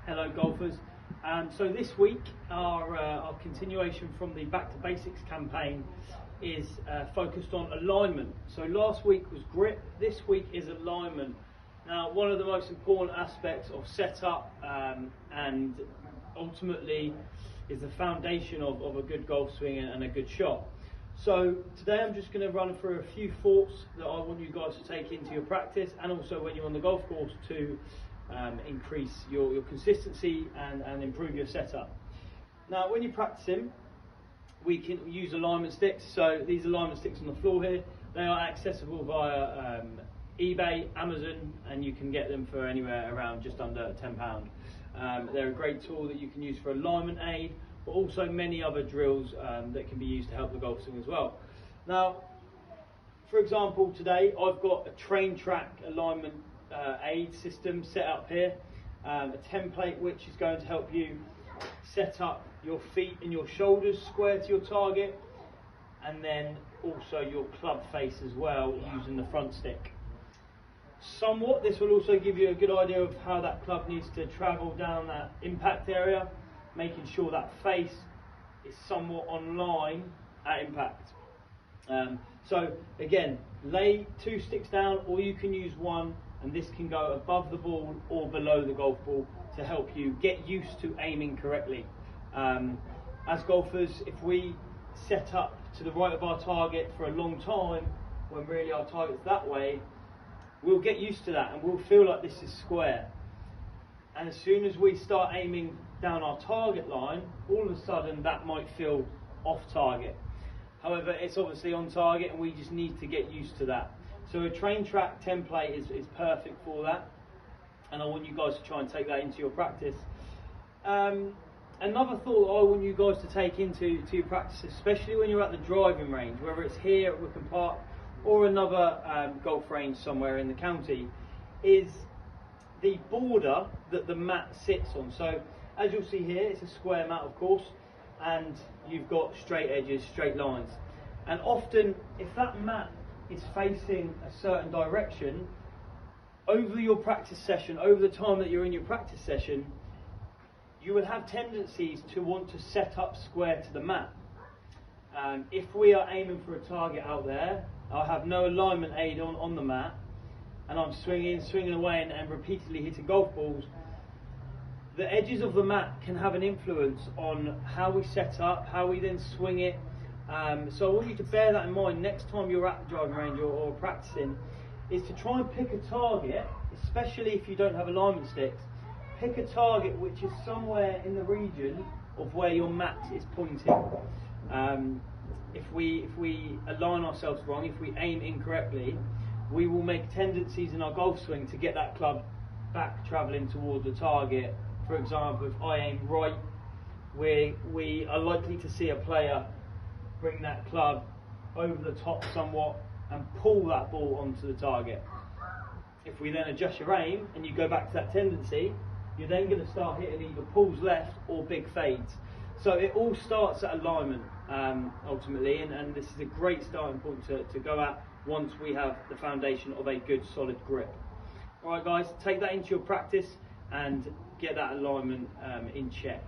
Hello golfers. So this week our continuation from the Back to Basics campaign is focused on alignment. So last week was grip, this week is alignment. Now one of the most important aspects of setup and ultimately is the foundation of a good golf swing and a good shot. So today I'm just going to run through a few thoughts that I want you guys to take into your practice, and also when you're on the golf course to increase your consistency and improve your setup. Now when you're practicing, we can use alignment sticks. So these alignment sticks on the floor here, they are accessible via eBay, Amazon, and you can get them for anywhere around just under £10. They're a great tool that you can use for alignment aid, but also many other drills that can be used to help the golf swing as well. Now, for example, today I've got a train track alignment aid system set up here, a template which is going to help you set up your feet and your shoulders square to your target, and then also your club face as well using the front stick. Somewhat, this will also give you a good idea of how that club needs to travel down that impact area, making sure that face is somewhat on line at impact. So again, lay 2 sticks down, or you can use one, and this can go above the ball or below the golf ball to help you get used to aiming correctly. As golfers, if we set up to the right of our target for a long time, when really our target's that way, we'll get used to that and we'll feel like this is square. And as soon as we start aiming down our target line, all of a sudden that might feel off target. However, it's obviously on target and we just need to get used to that. So a train track template is perfect for that, and I want you guys to try and take that into your practice. Another thought I want you guys to take into your practice, especially when you're at the driving range, whether it's here at Wickham Park or another golf range somewhere in the county, is the border that the mat sits on. So as you'll see here, it's a square mat of course, and you've got straight edges, straight lines. And often if that mat is facing a certain direction, over your practice session, over the time that you're in your practice session, you will have tendencies to want to set up square to the mat. If we are aiming for a target out there, I have no alignment aid on the mat, and I'm swinging away and repeatedly hitting golf balls, the edges of the mat can have an influence on how we set up, how we then swing it. So I want you to bear that in mind next time you're at the driving range or practicing, is to try and pick a target, especially if you don't have alignment sticks. Pick a target which is somewhere in the region of where your mat is pointing. If we align ourselves wrong, if we aim incorrectly, we will make tendencies in our golf swing to get that club back travelling towards the target. For example, if I aim right, we are likely to see a player bring that club over the top somewhat and pull that ball onto the target. If we then adjust your aim and you go back to that tendency, you're then going to start hitting either pulls left or big fades. So it all starts at alignment ultimately, and this is a great starting point to go at once we have the foundation of a good solid grip. Alright guys, take that into your practice and get that alignment in check.